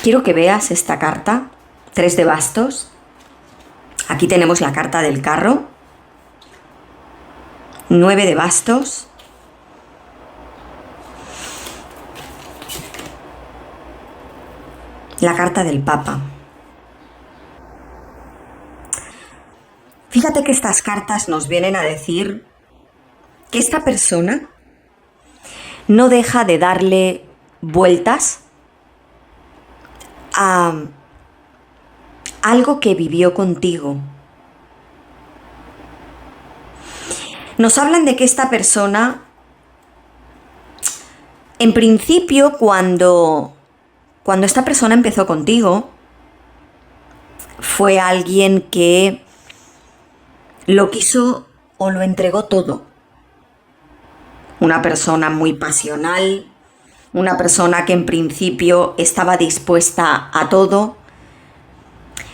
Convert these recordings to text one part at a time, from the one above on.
Quiero que veas esta carta, 3 de bastos. Aquí tenemos la carta del carro, 9 de bastos, la carta del Papa. Fíjate que estas cartas nos vienen a decir que esta persona no deja de darle vueltas a algo que vivió contigo. Nos hablan de que esta persona, en principio, cuando esta persona empezó contigo, fue alguien que lo quiso o lo entregó todo. Una persona muy pasional, una persona que en principio estaba dispuesta a todo,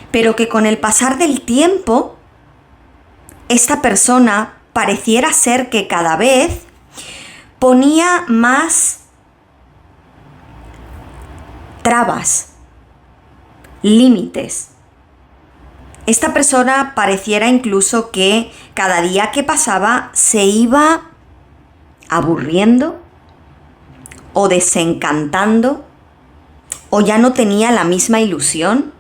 pero que con el pasar del tiempo, esta persona pareciera ser que cada vez ponía más trabas, límites. Esta persona pareciera incluso que cada día que pasaba se iba aburriendo o desencantando, o ya no tenía la misma ilusión,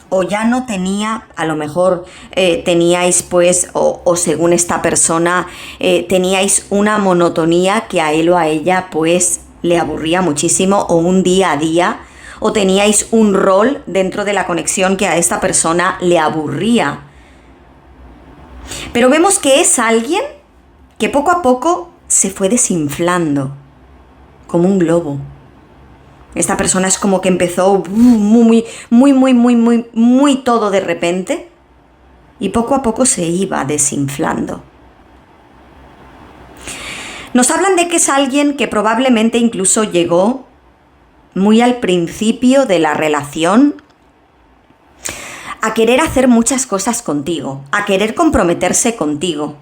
o ya no tenía, a lo mejor teníais pues, o según esta persona, teníais una monotonía que a él o a ella pues le aburría muchísimo, o un día a día, o teníais un rol dentro de la conexión que a esta persona le aburría. Pero vemos que es alguien que poco a poco se fue desinflando, como un globo. Esta persona es como que empezó muy todo de repente y poco a poco se iba desinflando. Nos hablan de que es alguien que probablemente incluso llegó muy al principio de la relación a querer hacer muchas cosas contigo, a querer comprometerse contigo,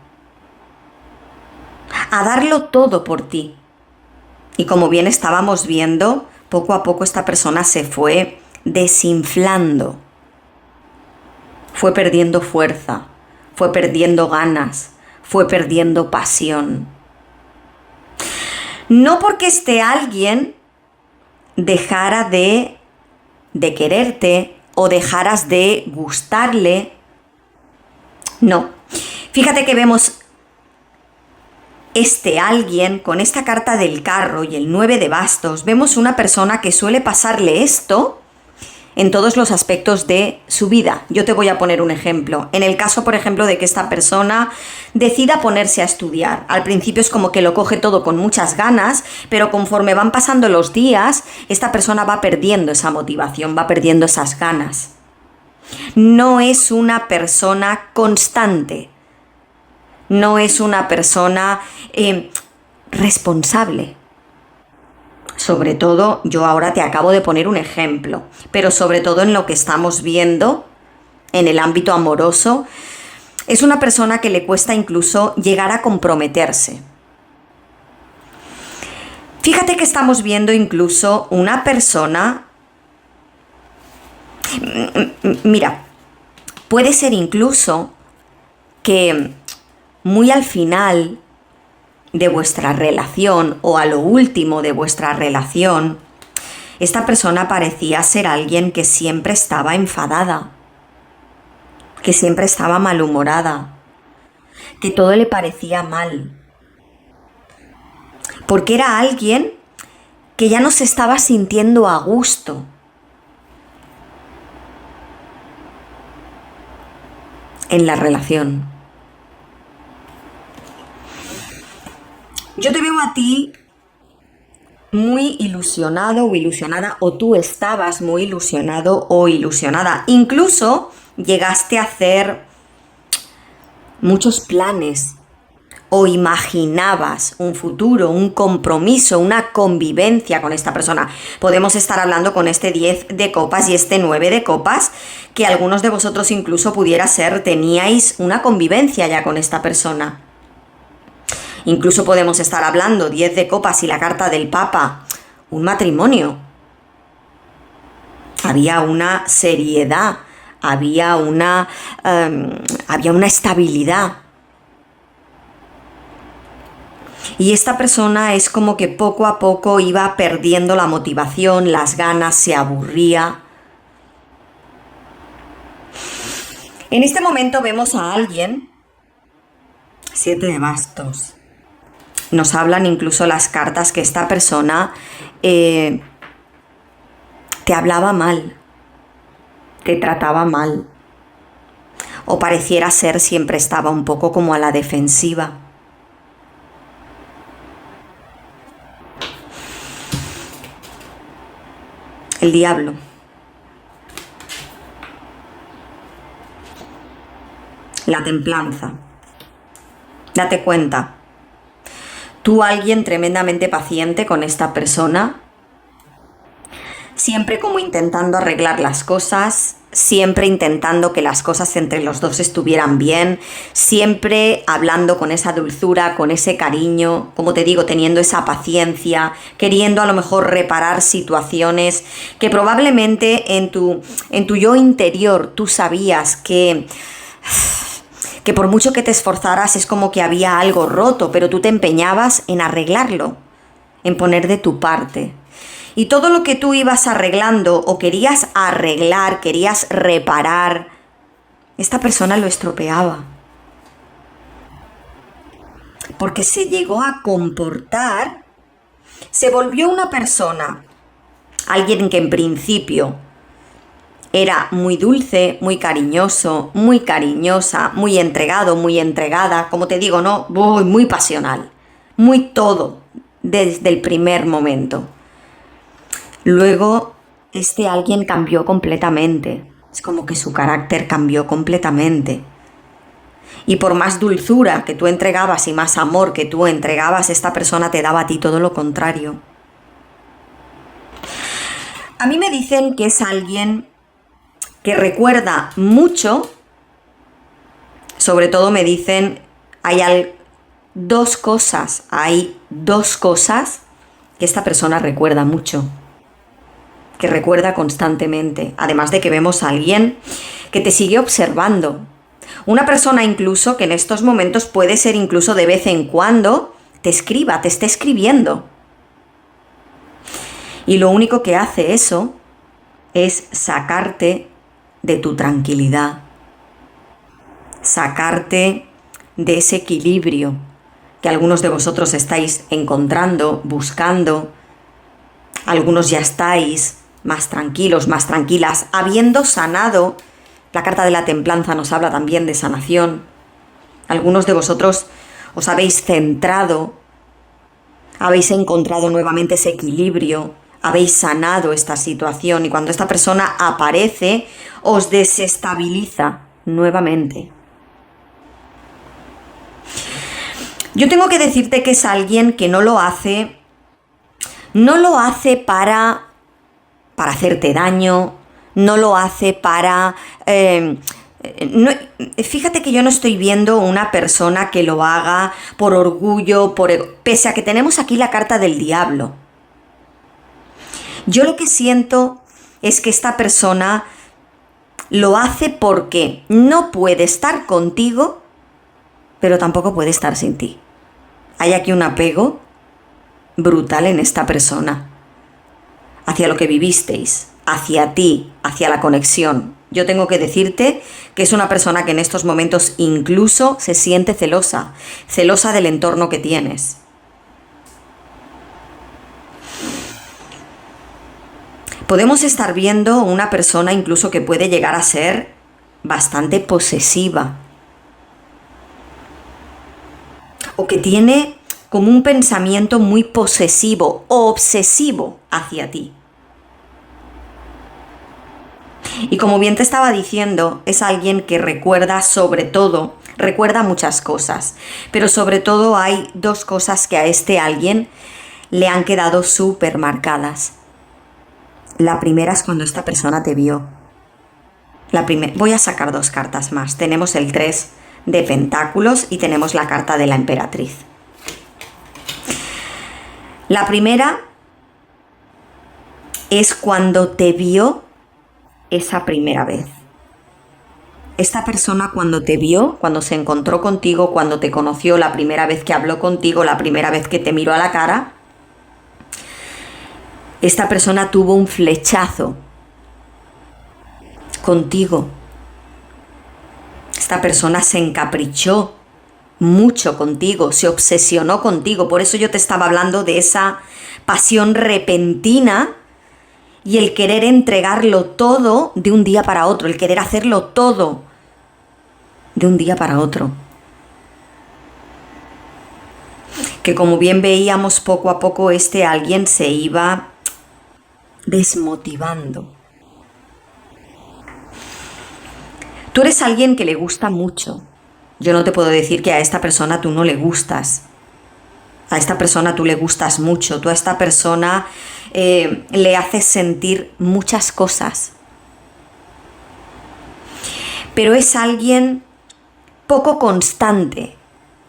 a darlo todo por ti. Y como bien estábamos viendo, poco a poco esta persona se fue desinflando, fue perdiendo fuerza, fue perdiendo ganas, fue perdiendo pasión. No porque este alguien dejara de quererte o dejaras de gustarle, no. Fíjate que vemos este alguien con esta carta del carro y el 9 de bastos. Vemos una persona que suele pasarle esto en todos los aspectos de su vida. Yo te voy a poner un ejemplo. En el caso, por ejemplo, de que esta persona decida ponerse a estudiar. Al principio es como que lo coge todo con muchas ganas, pero conforme van pasando los días, esta persona va perdiendo esa motivación, va perdiendo esas ganas. No es una persona constante. No es una persona responsable. Sobre todo, yo ahora te acabo de poner un ejemplo, pero sobre todo en lo que estamos viendo en el ámbito amoroso, es una persona que le cuesta incluso llegar a comprometerse. Fíjate que estamos viendo incluso una persona, mira, puede ser incluso que muy al final de vuestra relación o a lo último de vuestra relación, esta persona parecía ser alguien que siempre estaba enfadada, que siempre estaba malhumorada, que todo le parecía mal, porque era alguien que ya no se estaba sintiendo a gusto. En la relación. Yo te veo a ti muy ilusionado o ilusionada, o tú estabas muy ilusionado o ilusionada. Incluso llegaste a hacer muchos planes o imaginabas un futuro, un compromiso, una convivencia con esta persona. Podemos estar hablando con este 10 de copas y este 9 de copas, que algunos de vosotros incluso pudiera ser, teníais una convivencia ya con esta persona. Incluso podemos estar hablando, 10 de copas y la carta del Papa, un matrimonio. había una seriedad, había una estabilidad. Y esta persona es como que poco a poco iba perdiendo la motivación, las ganas, se aburría. En este momento vemos a alguien, 7 de bastos. Nos hablan incluso las cartas que esta persona te hablaba mal, te trataba mal, o pareciera ser siempre estaba un poco como a la defensiva. El diablo. La templanza. Date cuenta. Tú, alguien tremendamente paciente con esta persona, siempre como intentando arreglar las cosas, siempre intentando que las cosas entre los dos estuvieran bien, siempre hablando con esa dulzura, con ese cariño, como te digo, teniendo esa paciencia, queriendo a lo mejor reparar situaciones que probablemente en tu yo interior tú sabías que por mucho que te esforzaras es como que había algo roto, pero tú te empeñabas en arreglarlo, en poner de tu parte. Y todo lo que tú ibas arreglando o querías arreglar, querías reparar, esta persona lo estropeaba. Porque se llegó a comportar, se volvió una persona, alguien que en principio era muy dulce, muy cariñoso, muy cariñosa, muy entregado, muy entregada, como te digo, ¿no? Muy pasional, muy todo, desde el primer momento. Luego, este alguien cambió completamente. Es como que su carácter cambió completamente. Y por más dulzura que tú entregabas y más amor que tú entregabas, esta persona te daba a ti todo lo contrario. A mí me dicen que es alguien que recuerda mucho, sobre todo me dicen, hay dos cosas que esta persona recuerda mucho, que recuerda constantemente, además de que vemos a alguien que te sigue observando. Una persona incluso que en estos momentos puede ser incluso de vez en cuando te escriba, te esté escribiendo. Y lo único que hace eso es sacarte de tu tranquilidad, sacarte de ese equilibrio que algunos de vosotros estáis encontrando, buscando. Algunos ya estáis más tranquilos, más tranquilas, habiendo sanado. La carta de la templanza nos habla también de sanación. Algunos de vosotros os habéis centrado, habéis encontrado nuevamente ese equilibrio, habéis sanado esta situación y cuando esta persona aparece os desestabiliza nuevamente. Yo tengo que decirte que es alguien que no lo hace para hacerte daño, no lo hace para... fíjate que yo no estoy viendo una persona que lo haga por orgullo, pese a que tenemos aquí la carta del diablo. Yo lo que siento es que esta persona lo hace porque no puede estar contigo, pero tampoco puede estar sin ti. Hay aquí un apego brutal en esta persona, hacia lo que vivisteis, hacia ti, hacia la conexión. Yo tengo que decirte que es una persona que en estos momentos incluso se siente celosa del entorno que tienes. Podemos estar viendo una persona incluso que puede llegar a ser bastante posesiva. O que tiene como un pensamiento muy posesivo o obsesivo hacia ti. Y como bien te estaba diciendo, es alguien que recuerda muchas cosas, pero sobre todo hay dos cosas que a este alguien le han quedado súper marcadas. La primera es cuando esta persona te vio. Voy a sacar dos cartas más. Tenemos el 3 de Pentáculos y tenemos la carta de la Emperatriz. La primera es cuando te vio esa primera vez. Esta persona cuando te vio, cuando se encontró contigo, cuando te conoció, la primera vez que habló contigo, la primera vez que te miró a la cara, esta persona tuvo un flechazo contigo. Esta persona se encaprichó mucho contigo, se obsesionó contigo. Por eso yo te estaba hablando de esa pasión repentina y el querer entregarlo todo de un día para otro, el querer hacerlo todo de un día para otro. Que como bien veíamos, poco a poco alguien se iba desmotivando. Tú eres alguien que le gusta mucho. Yo no te puedo decir que a esta persona tú no le gustas. A esta persona tú le gustas mucho. Tú a esta persona le haces sentir muchas cosas. Pero es alguien poco constante,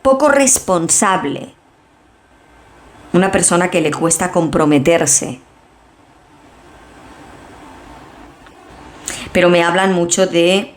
poco responsable. Una persona que le cuesta comprometerse. Pero me hablan mucho de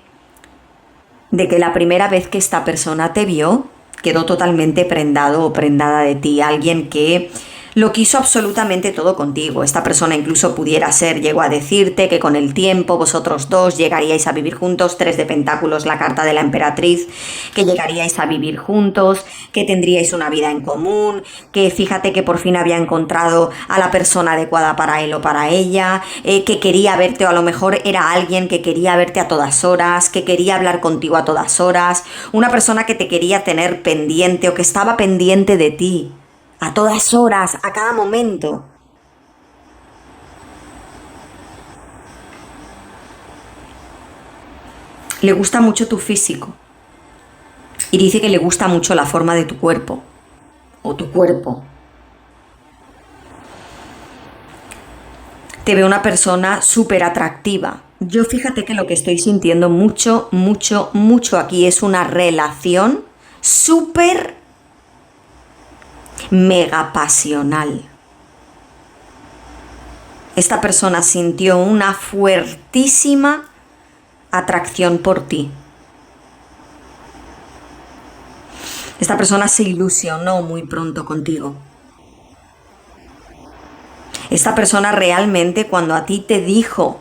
que la primera vez que esta persona te vio, quedó totalmente prendado o prendada de ti. Alguien que lo quiso absolutamente todo contigo. Esta persona incluso pudiera ser, llegó a decirte que con el tiempo vosotros dos llegaríais a vivir juntos, 3 de pentáculos, la carta de la emperatriz, que llegaríais a vivir juntos, que tendríais una vida en común, que fíjate que por fin había encontrado a la persona adecuada para él o para ella, que quería verte, o a lo mejor era alguien que quería verte a todas horas, que quería hablar contigo a todas horas, una persona que te quería tener pendiente o que estaba pendiente de ti. A todas horas, a cada momento. Le gusta mucho tu físico. Y dice que le gusta mucho la forma de tu cuerpo. O tu cuerpo. Te ve una persona súper atractiva. Yo fíjate que lo que estoy sintiendo mucho aquí es una relación súper mega pasional. Esta persona sintió una fuertísima atracción por ti. Esta persona se ilusionó muy pronto contigo. Esta persona realmente, cuando a ti te dijo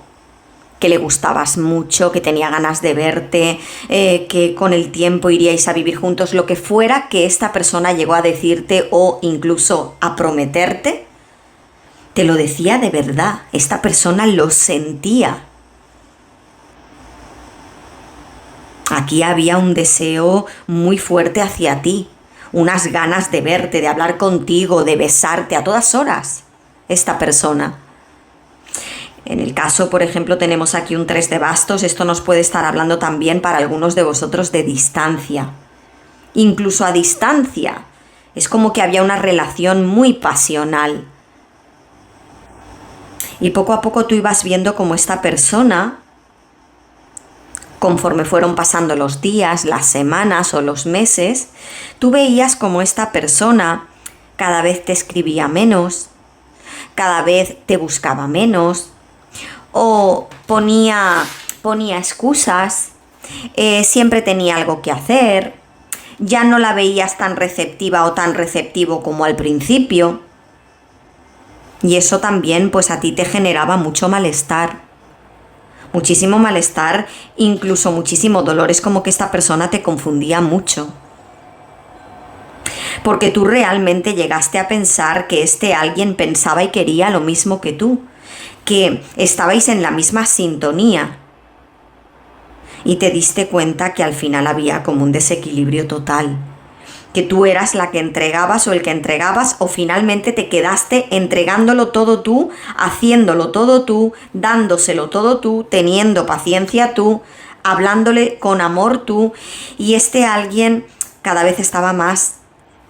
que le gustabas mucho, que tenía ganas de verte, que con el tiempo iríais a vivir juntos, lo que fuera que esta persona llegó a decirte o incluso a prometerte, te lo decía de verdad. Esta persona lo sentía. Aquí había un deseo muy fuerte hacia ti, unas ganas de verte, de hablar contigo, de besarte a todas horas. Esta persona. En el caso, por ejemplo, tenemos aquí un 3 de bastos. Esto nos puede estar hablando también para algunos de vosotros de distancia. Incluso a distancia. Es como que había una relación muy pasional. Y poco a poco tú ibas viendo cómo esta persona, conforme fueron pasando los días, las semanas o los meses, tú veías cómo esta persona cada vez te escribía menos, cada vez te buscaba menos, o ponía excusas, siempre tenía algo que hacer, ya no la veías tan receptiva o tan receptivo como al principio. Y eso también pues a ti te generaba mucho malestar. Muchísimo malestar, incluso muchísimo dolor. Es como que esta persona te confundía mucho. Porque tú realmente llegaste a pensar que alguien pensaba y quería lo mismo que tú. Que estabais en la misma sintonía y te diste cuenta que al final había como un desequilibrio total, que tú eras la que entregabas o el que entregabas, o finalmente te quedaste entregándolo todo tú, haciéndolo todo tú, dándoselo todo tú, teniendo paciencia tú, hablándole con amor tú, y alguien cada vez estaba más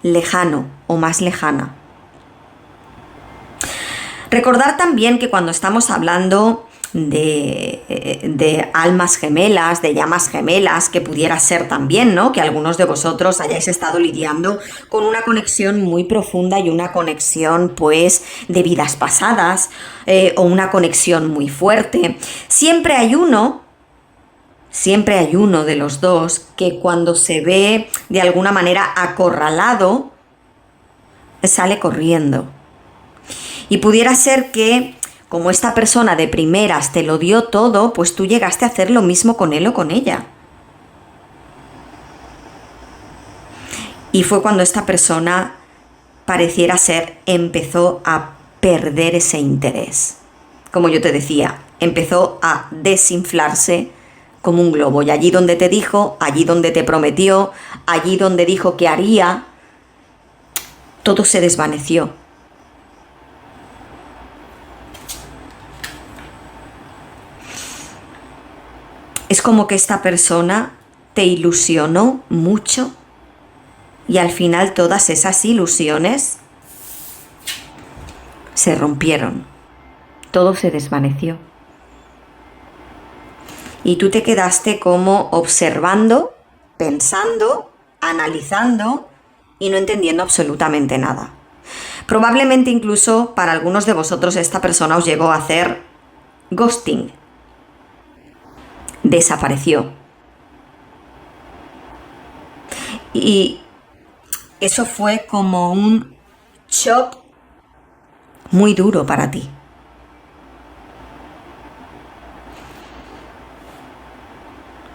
lejano o más lejana. Recordar también que cuando estamos hablando de almas gemelas, de llamas gemelas, que pudiera ser también, ¿no? Que algunos de vosotros hayáis estado lidiando con una conexión muy profunda y una conexión, pues, de vidas pasadas, o una conexión muy fuerte. Siempre hay uno de los dos que cuando se ve de alguna manera acorralado, sale corriendo. Y pudiera ser que, como esta persona de primeras te lo dio todo, pues tú llegaste a hacer lo mismo con él o con ella. Y fue cuando esta persona, pareciera ser, empezó a perder ese interés. Como yo te decía, empezó a desinflarse como un globo. Y allí donde te dijo, allí donde te prometió, allí donde dijo que haría, todo se desvaneció. Es como que esta persona te ilusionó mucho y al final todas esas ilusiones se rompieron. Todo se desvaneció. Y tú te quedaste como observando, pensando, analizando y no entendiendo absolutamente nada. Probablemente incluso para algunos de vosotros esta persona os llegó a hacer ghosting. Desapareció. Y eso fue como un shock muy duro para ti.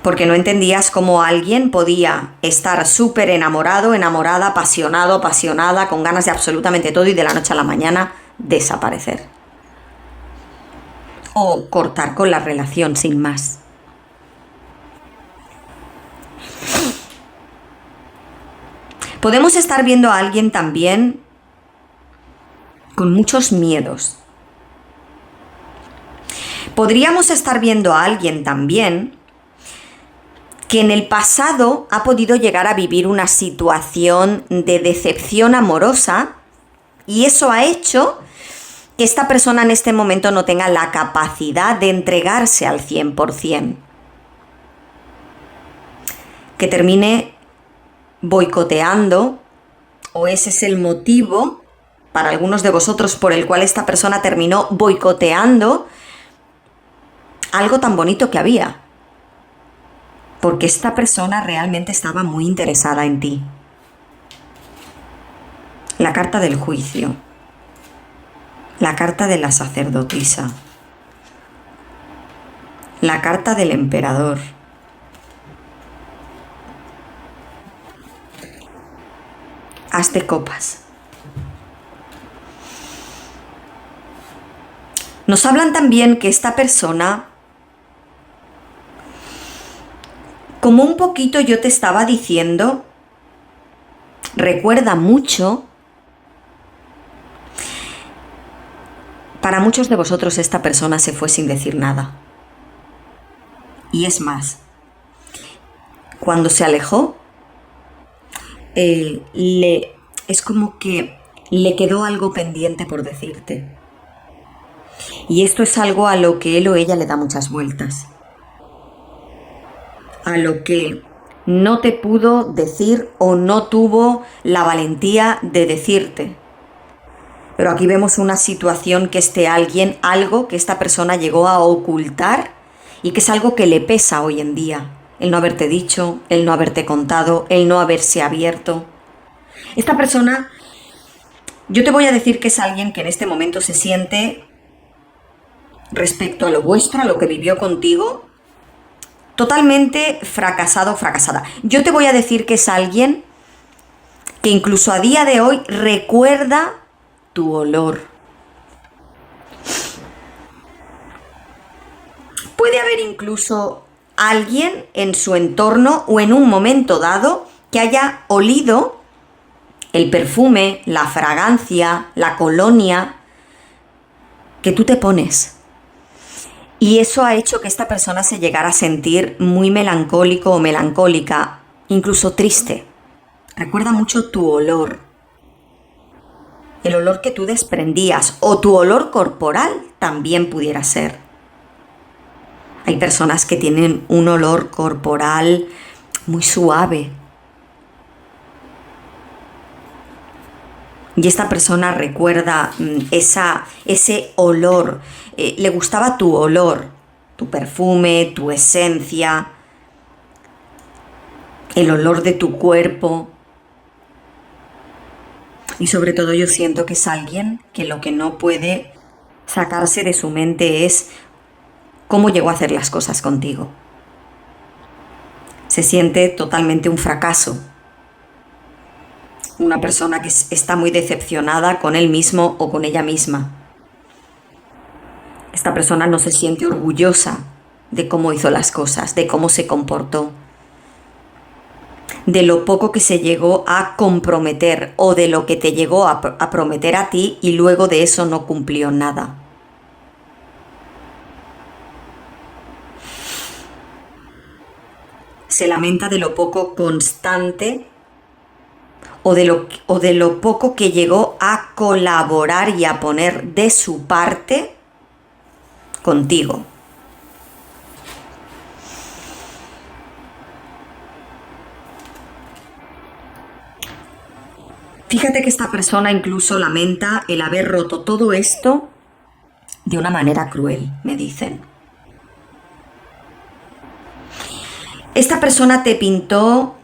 Porque no entendías cómo alguien podía estar súper enamorado, enamorada, apasionado, apasionada, con ganas de absolutamente todo y de la noche a la mañana desaparecer. O cortar con la relación sin más. Podemos estar viendo a alguien también con muchos miedos. Podríamos estar viendo a alguien también que en el pasado ha podido llegar a vivir una situación de decepción amorosa y eso ha hecho que esta persona en este momento no tenga la capacidad de entregarse al 100%. Que termine boicoteando, o ese es el motivo para algunos de vosotros por el cual esta persona terminó boicoteando algo tan bonito que había. Porque esta persona realmente estaba muy interesada en ti. La carta del juicio. La carta de la sacerdotisa. La carta del emperador. As de copas. Nos hablan también que esta persona, como un poquito yo te estaba diciendo, recuerda mucho. Para muchos de vosotros esta persona se fue sin decir nada. Y es más, cuando se alejó, es como que le quedó algo pendiente por decirte. Y esto es algo a lo que él o ella le da muchas vueltas. A lo que no te pudo decir o no tuvo la valentía de decirte. Pero aquí vemos una situación que algo que esta persona llegó a ocultar y que es algo que le pesa hoy en día. El no haberte dicho, el no haberte contado, el no haberse abierto. Esta persona, yo te voy a decir que es alguien que en este momento se siente, respecto a lo vuestro, a lo que vivió contigo, totalmente fracasado o fracasada. Yo te voy a decir que es alguien que incluso a día de hoy recuerda tu olor. Puede haber incluso alguien en su entorno o en un momento dado que haya olido el perfume, la fragancia, la colonia que tú te pones. Y eso ha hecho que esta persona se llegara a sentir muy melancólico o melancólica, incluso triste. Recuerda mucho tu olor. El olor que tú desprendías o tu olor corporal también pudiera ser. Hay personas que tienen un olor corporal muy suave. Y esta persona recuerda ese olor. Le gustaba tu olor, tu perfume, tu esencia, el olor de tu cuerpo. Y sobre todo yo siento que es alguien que lo que no puede sacarse de su mente es cómo llegó a hacer las cosas contigo. Se siente totalmente un fracaso. Una persona que está muy decepcionada con él mismo o con ella misma. Esta persona no se siente orgullosa de cómo hizo las cosas, de cómo se comportó, de lo poco que se llegó a comprometer o de lo que te llegó a prometer a ti y luego de eso no cumplió nada. Se lamenta de lo poco constante o de lo poco que llegó a colaborar y a poner de su parte contigo. Fíjate que esta persona incluso lamenta el haber roto todo esto de una manera cruel, me dicen. Esta persona te pintó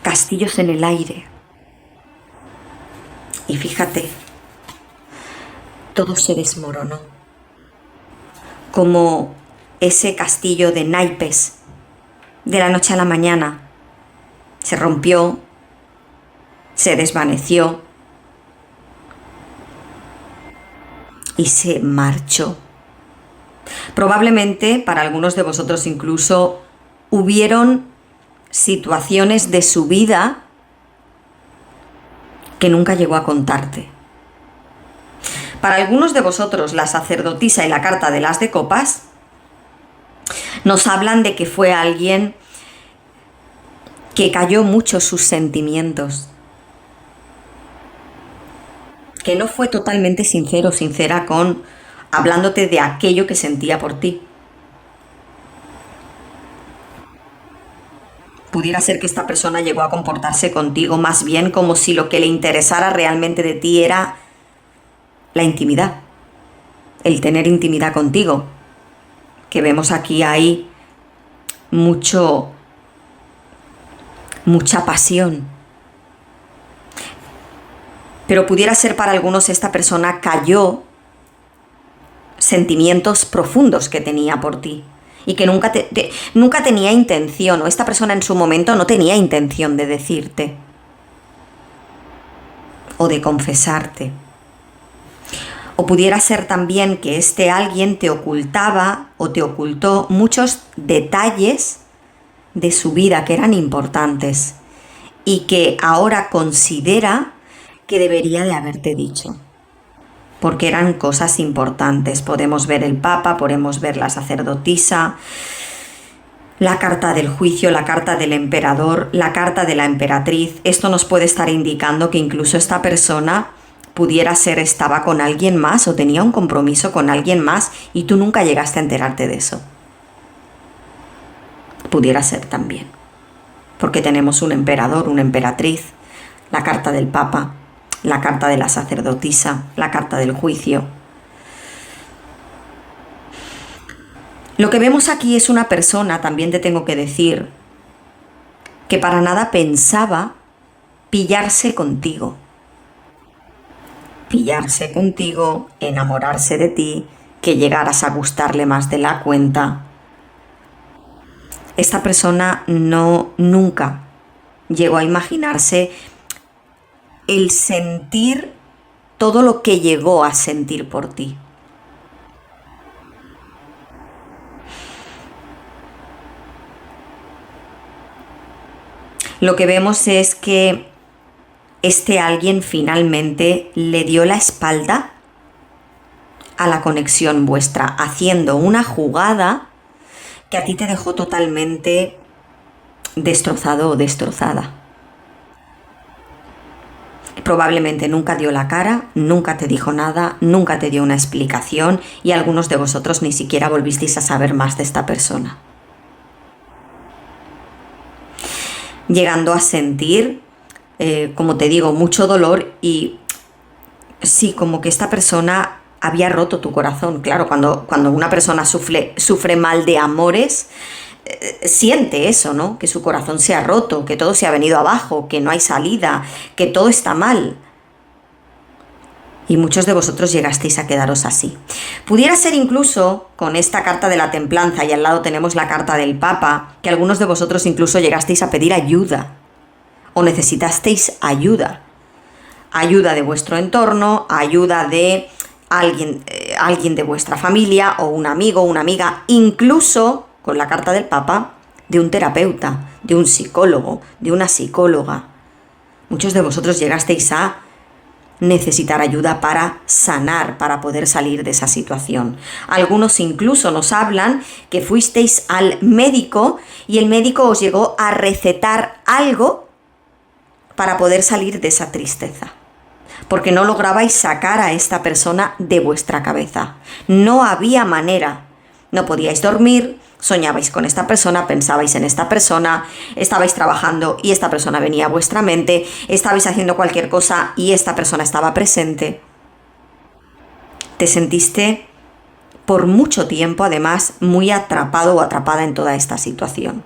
castillos en el aire. Y fíjate, todo se desmoronó. Como ese castillo de naipes, de la noche a la mañana. Se rompió, se desvaneció y se marchó. Probablemente para algunos de vosotros incluso hubieron situaciones de su vida que nunca llegó a contarte. Para algunos de vosotros la sacerdotisa y la carta del as de copas nos hablan de que fue alguien que cayó mucho sus sentimientos, que no fue totalmente sincero o sincera hablándote de aquello que sentía por ti. Pudiera ser que esta persona llegó a comportarse contigo más bien como si lo que le interesara realmente de ti era la intimidad, el tener intimidad contigo. Que vemos aquí hay mucha pasión. Pero pudiera ser para algunos esta persona cayó sentimientos profundos que tenía por ti y que nunca tenía intención, o esta persona en su momento no tenía intención de decirte o de confesarte. O pudiera ser también que este alguien te ocultaba o te ocultó muchos detalles de su vida que eran importantes y que ahora considera que debería de haberte dicho, porque eran cosas importantes. Podemos ver el Papa, podemos ver la sacerdotisa, la carta del juicio, la carta del emperador, la carta de la emperatriz. Esto nos puede estar indicando que incluso esta persona pudiera ser estaba con alguien más o tenía un compromiso con alguien más y tú nunca llegaste a enterarte de eso. Pudiera ser también, porque tenemos un emperador, una emperatriz, la carta del Papa, la carta de la sacerdotisa, la carta del juicio. Lo que vemos aquí es una persona, también te tengo que decir, que para nada pensaba pillarse contigo. Pillarse contigo, enamorarse de ti, que llegaras a gustarle más de la cuenta. Esta persona nunca llegó a imaginarse el sentir todo lo que llegó a sentir por ti. Lo que vemos es que este alguien finalmente le dio la espalda a la conexión vuestra, haciendo una jugada que a ti te dejó totalmente destrozado o destrozada. Probablemente nunca dio la cara, nunca te dijo nada, nunca te dio una explicación y algunos de vosotros ni siquiera volvisteis a saber más de esta persona. Llegando a sentir, como te digo, mucho dolor y sí, como que esta persona había roto tu corazón. Claro, cuando una persona sufre mal de amores, siente eso, ¿no? Que su corazón se ha roto, que todo se ha venido abajo, que no hay salida, que todo está mal. Y muchos de vosotros llegasteis a quedaros así. Pudiera ser incluso, con esta carta de la templanza y al lado tenemos la carta del Papa, que algunos de vosotros incluso llegasteis a pedir ayuda o necesitasteis ayuda. Ayuda de vuestro entorno, ayuda de alguien de vuestra familia o un amigo, una amiga, incluso, con la carta del Papa, de un terapeuta, de un psicólogo, de una psicóloga. Muchos de vosotros llegasteis a necesitar ayuda para sanar, para poder salir de esa situación. Algunos incluso nos hablan que fuisteis al médico y el médico os llegó a recetar algo para poder salir de esa tristeza, porque no lograbais sacar a esta persona de vuestra cabeza. No había manera. No podíais dormir, soñabais con esta persona, pensabais en esta persona, estabais trabajando y esta persona venía a vuestra mente, estabais haciendo cualquier cosa y esta persona estaba presente. Te sentiste por mucho tiempo, además, muy atrapado o atrapada en toda esta situación.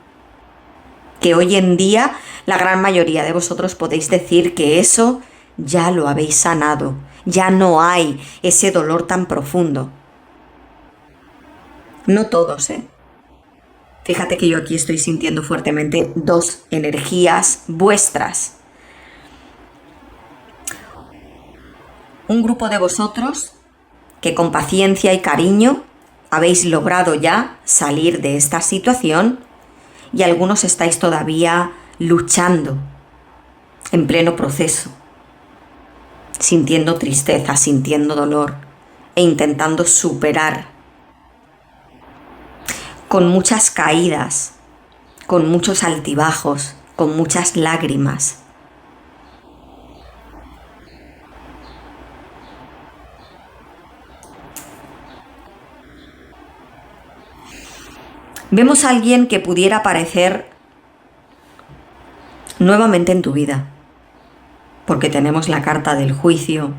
Que hoy en día la gran mayoría de vosotros podéis decir que eso ya lo habéis sanado, ya no hay ese dolor tan profundo. No todos, ¿eh? Fíjate que yo aquí estoy sintiendo fuertemente dos energías vuestras. Un grupo de vosotros que con paciencia y cariño habéis logrado ya salir de esta situación y algunos estáis todavía luchando en pleno proceso, sintiendo tristeza, sintiendo dolor e intentando superar, con muchas caídas, con muchos altibajos, con muchas lágrimas. Vemos a alguien que pudiera aparecer nuevamente en tu vida, porque tenemos la carta del juicio,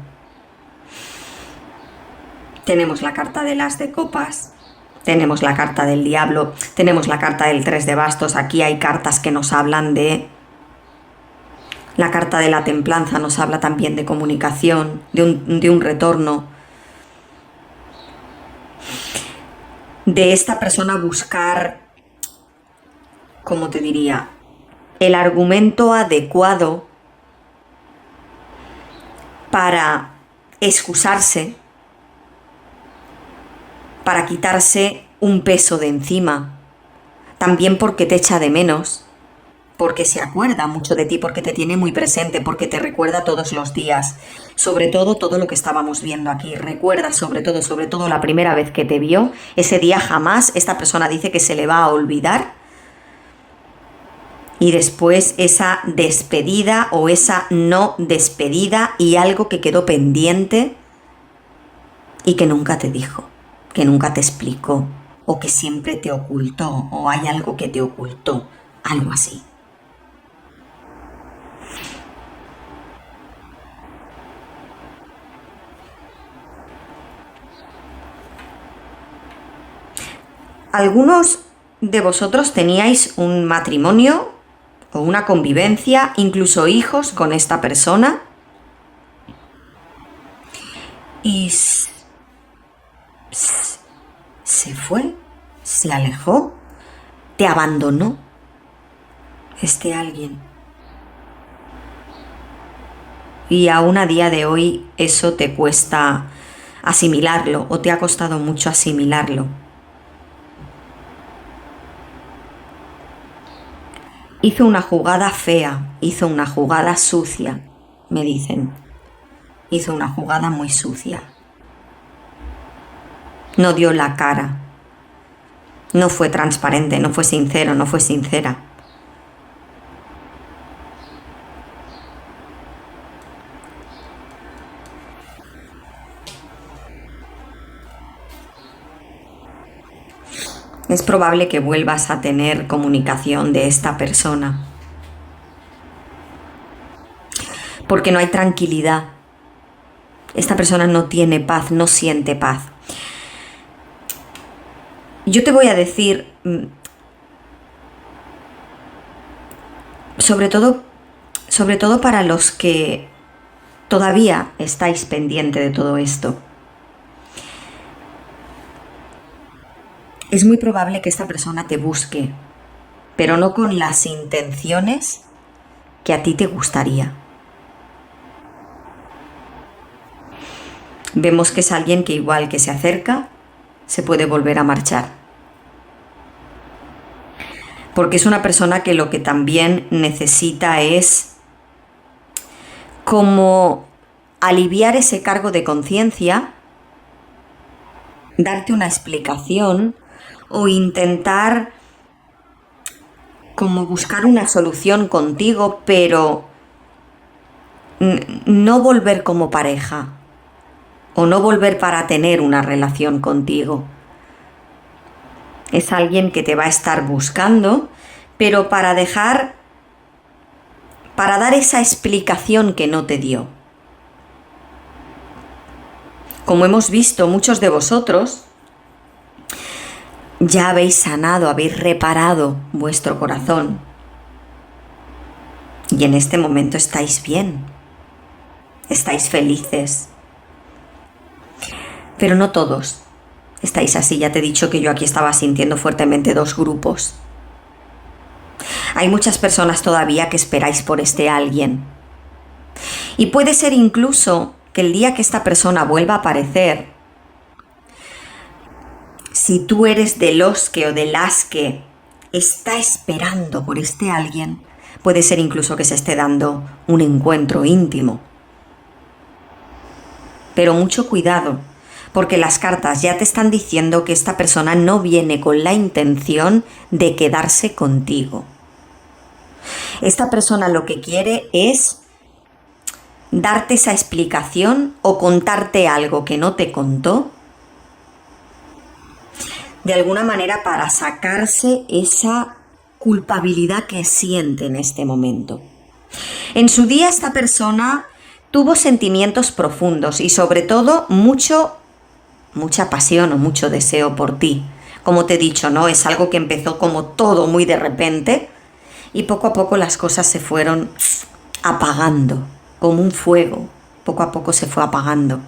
tenemos la carta del as de copas, tenemos la carta del diablo, tenemos la carta del 3 de bastos. Aquí hay cartas que nos hablan de... La carta de la templanza nos habla también de comunicación, de un retorno. De esta persona buscar, ¿cómo te diría?, el argumento adecuado para excusarse, para quitarse un peso de encima, también porque te echa de menos, porque se acuerda mucho de ti, porque te tiene muy presente, porque te recuerda todos los días, sobre todo lo que estábamos viendo aquí, recuerda sobre todo la primera vez que te vio, ese día jamás esta persona dice que se le va a olvidar, y después esa despedida o esa no despedida y algo que quedó pendiente y que nunca te dijo, que nunca te explicó, o que siempre te ocultó, o hay algo que te ocultó, algo así. Algunos de vosotros teníais un matrimonio o una convivencia, incluso hijos con esta persona, y se fue, se alejó, te abandonó este alguien. Y aún a día de hoy eso te cuesta asimilarlo o te ha costado mucho asimilarlo. Hizo una jugada fea, hizo una jugada sucia, me dicen. Hizo una jugada muy sucia. No dio la cara. No fue transparente, no fue sincero, no fue sincera. Es probable que vuelvas a tener comunicación de esta persona, porque no hay tranquilidad. Esta persona no tiene paz, no siente paz. Yo te voy a decir, sobre todo para los que todavía estáis pendiente de todo esto. Es muy probable que esta persona te busque, pero no con las intenciones que a ti te gustaría. Vemos que es alguien que igual que se acerca, se puede volver a marchar. Porque es una persona que lo que también necesita es como aliviar ese cargo de conciencia, darte una explicación o intentar como buscar una solución contigo, pero no volver como pareja o no volver para tener una relación contigo. Es alguien que te va a estar buscando, pero para dar esa explicación que no te dio. Como hemos visto, muchos de vosotros ya habéis sanado, habéis reparado vuestro corazón. Y en este momento estáis bien, estáis felices. Pero no todos estáis así. Ya te he dicho que yo aquí estaba sintiendo fuertemente dos grupos. Hay muchas personas todavía que esperáis por este alguien. Y puede ser incluso que el día que esta persona vuelva a aparecer, si tú eres de los que o de las que está esperando por este alguien, puede ser incluso que se esté dando un encuentro íntimo. Pero mucho cuidado, porque las cartas ya te están diciendo que esta persona no viene con la intención de quedarse contigo. Esta persona lo que quiere es darte esa explicación o contarte algo que no te contó, de alguna manera para sacarse esa culpabilidad que siente en este momento. En su día esta persona tuvo sentimientos profundos y sobre todo mucha pasión o mucho deseo por ti. Como te he dicho, ¿no? Es algo que empezó como todo muy de repente y poco a poco las cosas se fueron apagando, como un fuego. Poco a poco se fue apagando.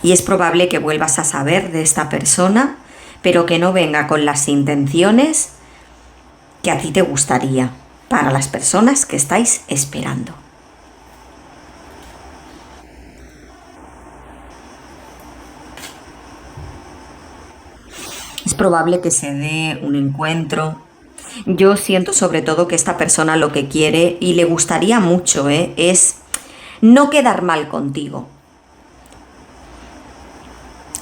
Y es probable que vuelvas a saber de esta persona, pero que no venga con las intenciones que a ti te gustaría para las personas que estáis esperando. Es probable que se dé un encuentro. Yo siento sobre todo que esta persona lo que quiere y le gustaría mucho, es no quedar mal contigo.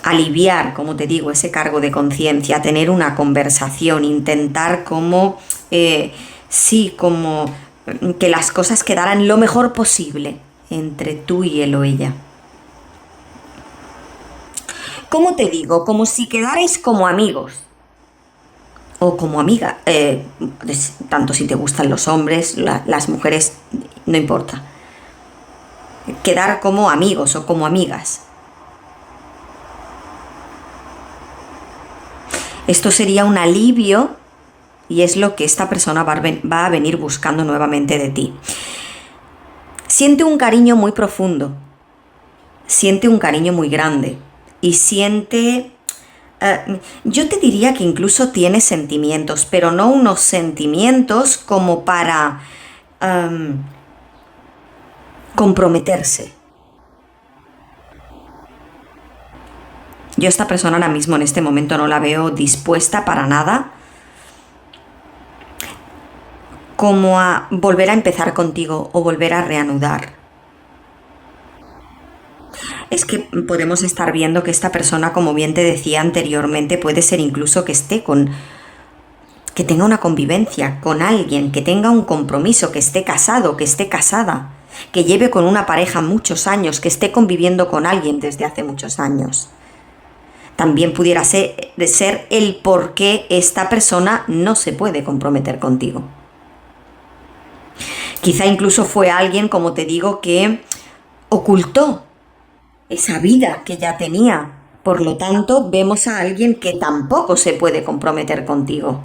Aliviar, como te digo, ese cargo de conciencia, tener una conversación, intentar como que las cosas quedaran lo mejor posible entre tú y él o ella. ¿Cómo te digo? Como si quedarais como amigos o como amiga, tanto si te gustan los hombres, las mujeres, no importa. Quedar como amigos o como amigas. Esto sería un alivio y es lo que esta persona va a venir buscando nuevamente de ti. Siente un cariño muy profundo, siente un cariño muy grande y siente... yo te diría que incluso tiene sentimientos, pero no unos sentimientos como para comprometerse. Yo esta persona ahora mismo en este momento no la veo dispuesta para nada como a volver a empezar contigo o volver a reanudar. Es que podemos estar viendo que esta persona, como bien te decía anteriormente, puede ser incluso que tenga una convivencia con alguien, que tenga un compromiso, que esté casado, que esté casada. que lleve con una pareja muchos años, que esté conviviendo con alguien desde hace muchos años. También pudiera ser el por qué esta persona no se puede comprometer contigo. Quizá incluso fue alguien, como te digo, que ocultó esa vida que ya tenía. Por lo tanto, vemos a alguien que tampoco se puede comprometer contigo.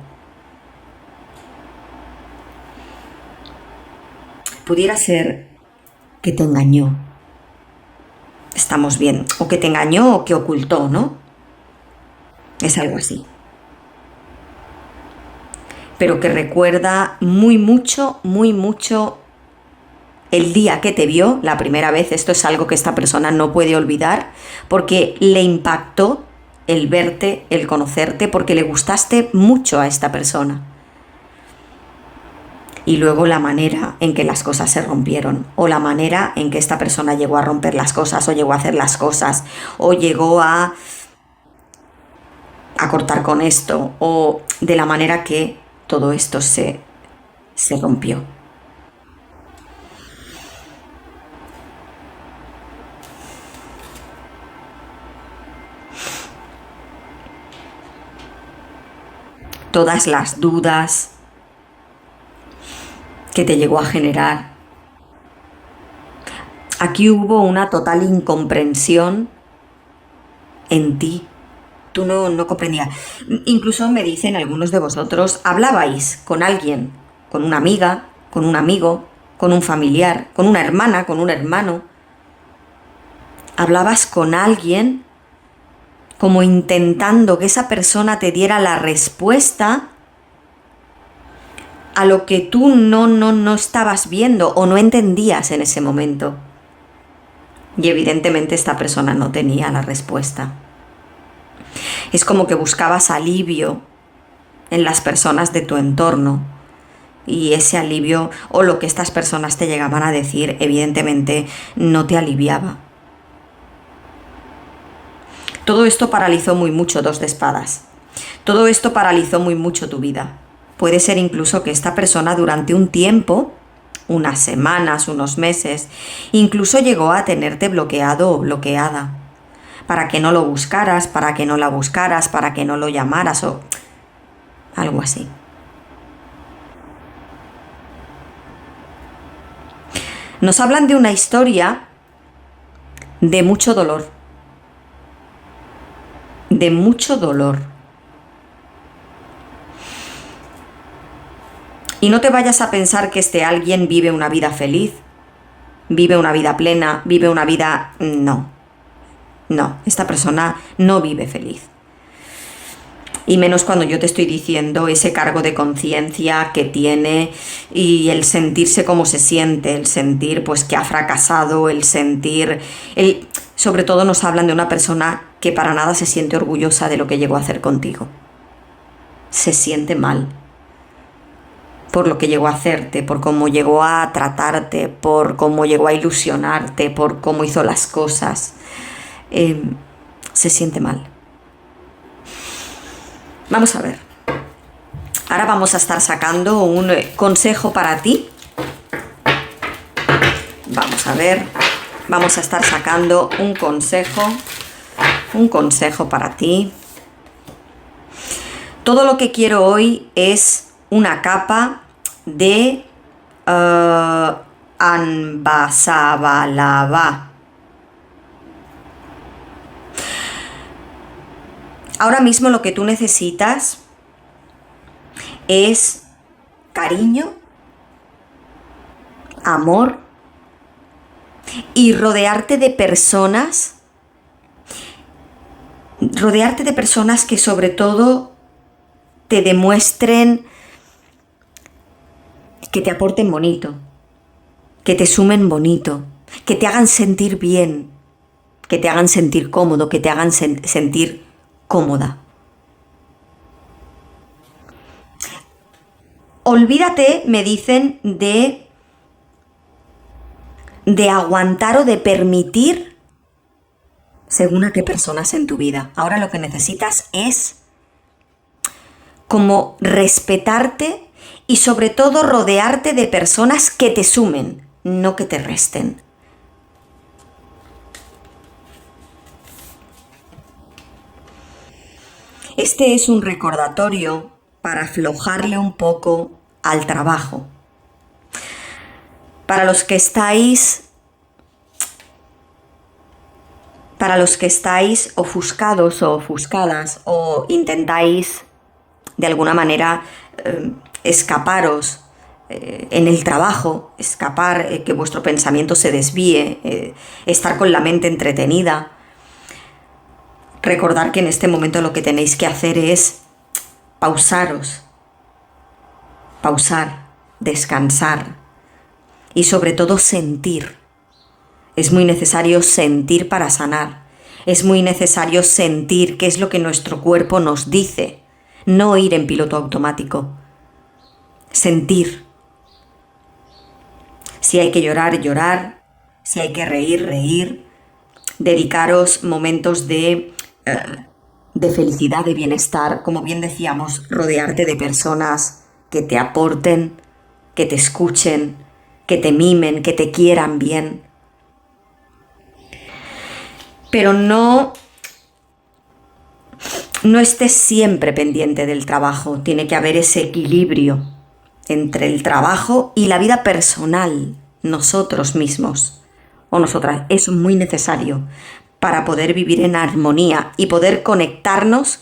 Pudiera ser que te engañó. Estamos bien. O que te engañó o que ocultó, ¿no? Es algo así. Pero que recuerda muy mucho el día que te vio la primera vez. Esto es algo que esta persona no puede olvidar porque le impactó el verte, el conocerte, porque le gustaste mucho a esta persona. Y luego la manera en que las cosas se rompieron, o la manera en que esta persona llegó a romper las cosas, o llegó a hacer las cosas, o llegó a cortar con esto, o de la manera que todo esto se rompió. Todas las dudas que te llegó a generar. Aquí hubo una total incomprensión en ti. Tú no comprendías. Incluso me dicen algunos de vosotros, hablabais con alguien, con una amiga, con un amigo, con un familiar, con una hermana, con un hermano. Hablabas con alguien como intentando que esa persona te diera la respuesta a lo que tú no estabas viendo o no entendías en ese momento. Y evidentemente esta persona no tenía la respuesta. Es como que buscabas alivio en las personas de tu entorno. Y ese alivio o lo que estas personas te llegaban a decir, evidentemente no te aliviaba. Todo esto paralizó muy mucho Dos de Espadas. Todo esto paralizó muy mucho tu vida. Puede ser incluso que esta persona durante un tiempo, unas semanas, unos meses, incluso llegó a tenerte bloqueado o bloqueada. Para que no lo buscaras, para que no la buscaras, para que no lo llamaras o algo así. Nos hablan de una historia de mucho dolor. De mucho dolor. Y no te vayas a pensar que este alguien vive una vida feliz, vive una vida plena, vive una vida... No, esta persona no vive feliz. Y menos cuando yo te estoy diciendo ese cargo de conciencia que tiene y el sentirse como se siente, el sentir pues que ha fracasado, el sentir... Sobre todo nos hablan de una persona que para nada se siente orgullosa de lo que llegó a hacer contigo. Se siente mal por lo que llegó a hacerte, por cómo llegó a tratarte, por cómo llegó a ilusionarte, por cómo hizo las cosas. Se siente mal. Vamos a ver. Ahora vamos a estar sacando un consejo para ti. Vamos a ver. Vamos a estar sacando un consejo para ti. Todo lo que quiero hoy es una capa de Anbasabalaba. Ahora mismo lo que tú necesitas es cariño, amor y rodearte de personas que sobre todo te demuestren, que te aporten bonito, que te sumen bonito, que te hagan sentir bien, que te hagan sentir cómodo, que te hagan sentir cómoda. Olvídate, me dicen, de aguantar o de permitir según a qué personas en tu vida. Ahora lo que necesitas es como respetarte y sobre todo rodearte de personas que te sumen, no que te resten. Este es un recordatorio para aflojarle un poco al trabajo. Para los que estáis ofuscados o ofuscadas o intentáis de alguna manera escaparos en el trabajo, escapar, que vuestro pensamiento se desvíe, estar con la mente entretenida. Recordar que en este momento lo que tenéis que hacer es pausar, descansar y sobre todo sentir. Es muy necesario sentir para sanar. Es muy necesario sentir qué es lo que nuestro cuerpo nos dice. No ir en piloto automático. Sentir. Si hay que llorar, llorar. Si hay que reír, reír. Dedicaros momentos de felicidad, de bienestar. Como bien decíamos, rodearte de personas que te aporten, que te escuchen, que te mimen, que te quieran bien. Pero no estés siempre pendiente del trabajo. Tiene que haber ese equilibrio entre el trabajo y la vida personal, nosotros mismos o nosotras. Es muy necesario para poder vivir en armonía y poder conectarnos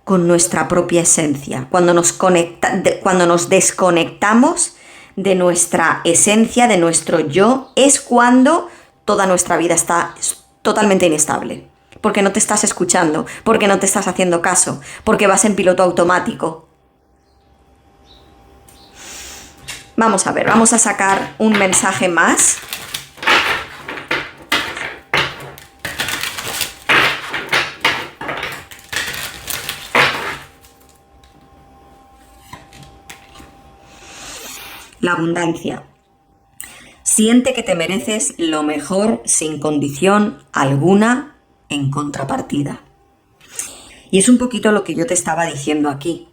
con nuestra propia esencia. Cuando nos desconectamos de nuestra esencia, de nuestro yo, es cuando toda nuestra vida está totalmente inestable, porque no te estás escuchando, porque no te estás haciendo caso, porque vas en piloto automático. Vamos a ver, vamos a sacar un mensaje más. La abundancia. Siente que te mereces lo mejor sin condición alguna en contrapartida. Y es un poquito lo que yo te estaba diciendo aquí.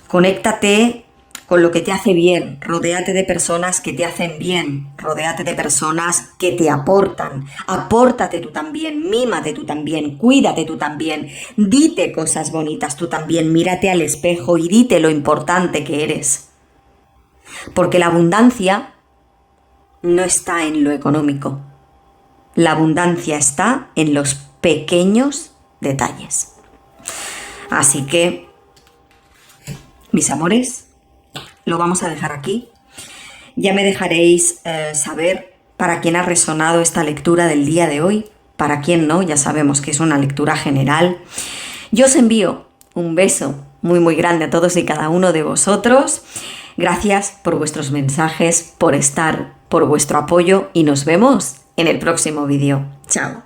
Conéctate con lo que te hace bien, rodéate de personas que te hacen bien, rodéate de personas que te aportan, apórtate tú también, mímate tú también, cuídate tú también, dite cosas bonitas tú también, mírate al espejo y dite lo importante que eres. Porque la abundancia no está en lo económico. La abundancia está en los pequeños detalles. Así que, mis amores, lo vamos a dejar aquí. Ya me dejaréis saber para quién ha resonado esta lectura del día de hoy. Para quién no, ya sabemos que es una lectura general. Yo os envío un beso muy muy grande a todos y cada uno de vosotros. Gracias por vuestros mensajes, por estar, por vuestro apoyo y nos vemos en el próximo vídeo. Chao.